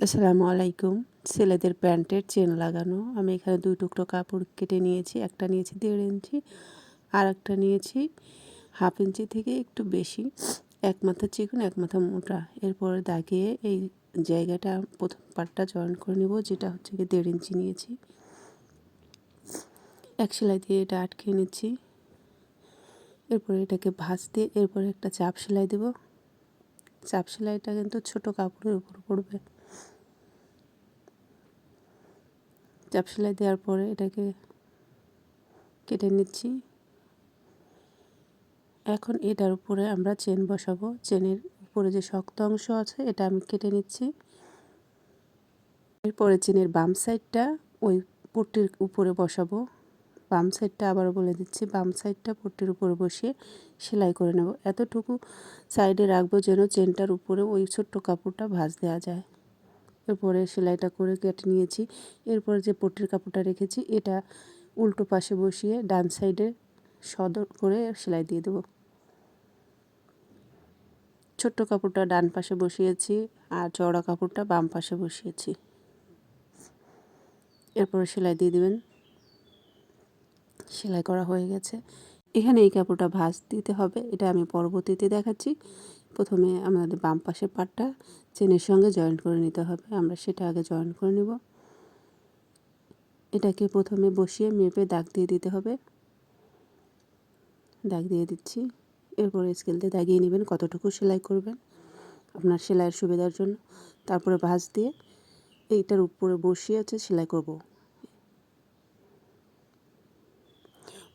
আসসালামু আলাইকুম। ছেলেদের প্যান্টের চেন লাগানো। আমি এখানে ২ টুকরো কাপড় কেটে নিয়েছি। একটা নিয়েছি ১.৫ ইঞ্চি, আর একটা নিয়েছি ১/২ ইঞ্চি থেকে একটু বেশি। এক মাথা চিকন, এক মাথা মোটা। এরপরে দাগিয়ে এই জায়গাটা প্রথম পার্টটা জয়েন করে নেব, যেটা হচ্ছে গিয়ে ১.৫ ইঞ্চি নিয়েছি। এক সেলাই দিয়ে এটা আটকে নিচ্ছি। এরপরে এটাকে ভাঁজ দিয়ে এরপরে একটা চাপ সেলাই দেব। চাপ সেলাইটা কিন্তু ছোট কাপড়ের উপর পড়বে। চাপ সেলাই দেওয়ার পরে এটাকে কেটে নিচ্ছি। এখন এটার উপরে আমরা চেন বসাবো। চেনের উপরে যে শক্ত অংশ আছে এটা আমি কেটে নিচ্ছি। এরপরে চেনের বাম সাইডটা ওই পট্টির উপরে বসাবো। বাম সাইডটা আবারও বলে দিচ্ছি, বাম সাইডটা পট্টির উপরে বসিয়ে সেলাই করে নেব। এতটুকু সাইডে রাখবো যেন চেনটার উপরে ওই ছোট্ট কাপড়টা ভাঁজ দেওয়া যায়। এরপরে সেলাইটা করে কেটে নিয়েছি। এরপরে যে পট্টির কাপড়টা রেখেছি এটা উল্টো পাশে বসিয়ে ডান সাইডে সদর করে সেলাই দিয়ে দেবো। ছোট্ট কাপড়টা ডান পাশে বসিয়েছি আর চওড়া কাপড়টা বাম পাশে বসিয়েছি। এরপরে সেলাই দিয়ে দিবেন। সেলাই করা হয়ে গেছে। এখানে এই কাপড়টা ভাঁজ দিতে হবে, এটা আমি পরবর্তীতে দেখাচ্ছি। প্রথমে আমাদের বাম পাশের পাটটা চেনের সঙ্গে জয়েন করে নিতে হবে, আমরা সেটা আগে জয়েন করে নেব। এটাকে প্রথমে বসিয়ে মেপে দাগ দিয়ে দিতে হবে। দাগ দিয়ে দিচ্ছি। এরপরে স্কেল দিয়ে দাগিয়ে নেবেন কতটুকু সেলাই করবেন আপনার সেলাইয়ের সুবিধার জন্য। তারপরে ভাঁজ দিয়ে এইটার উপরে বসিয়ে সেলাই করব।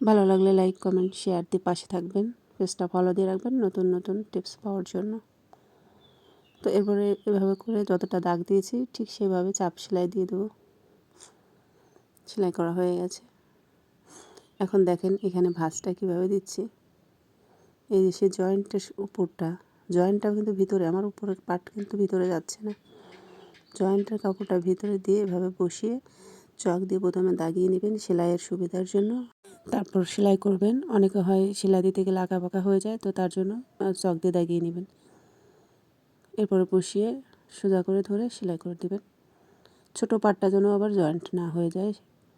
ভালো লাগলে লাইক, কমেন্ট, শেয়ার দিয়ে পাশে থাকবেন। পেজটা ফলো দিয়ে রাখবেন নতুন নতুন টিপস পাওয়ার জন্য। তো এরপরে এভাবে করে যতটা দাগ দিয়েছি ঠিক সেভাবে চাপ সেলাই দিয়ে দেবো। সেলাই করা হয়ে গেছে। এখন দেখেন এখানে ভাঁজটা কীভাবে দিচ্ছি। এই যে সে জয়েন্টের উপরটা, জয়েন্টটাও কিন্তু ভিতরে, আমার উপরের পার্ট কিন্তু ভিতরে যাচ্ছে না। জয়েন্টের কাপড়টা ভিতরে দিয়ে এভাবে বসিয়ে চক দিয়ে প্রথমে দাগিয়ে নেবেন সেলাইয়ের সুবিধার জন্য। তারপর সেলাই করবেন। অনেকে হয় সেলাই দিতে গেলে আঁকাবাঁকা হয়ে যায়, তো তার জন্য চক দিয়ে দাগিয়ে নেবেন। এরপরে বসিয়ে সোজা করে ধরে সেলাই করে দেবেন। ছোটো পাটটা যেন আবার জয়েন্ট না হয়ে যায়,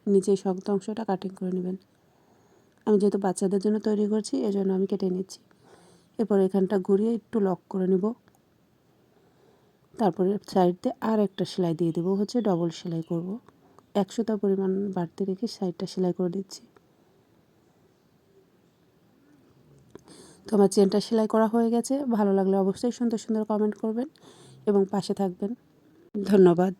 নিচে শক্ত অংশটা কাটিং করে নেবেন। আমি যেহেতু বাচ্চাদের জন্য তৈরি করছি এজন্য আমি কেটে নিচ্ছি। এরপর এখানটা ঘুরিয়ে একটু লক করে নেব। তারপরে সাইড দিয়ে আর একটা সেলাই দিয়ে দেবো, হচ্ছে ডবল সেলাই করব। 100টা পরিমাণ বাড়তি রেখে সাইডটা সেলাই করে দিচ্ছি। তো আমার চেনটা সেলাই করা হয়ে গেছে। ভালো লাগলে অবশ্যই সুন্দর সুন্দর কমেন্ট করবেন এবং পাশে থাকবেন। ধন্যবাদ।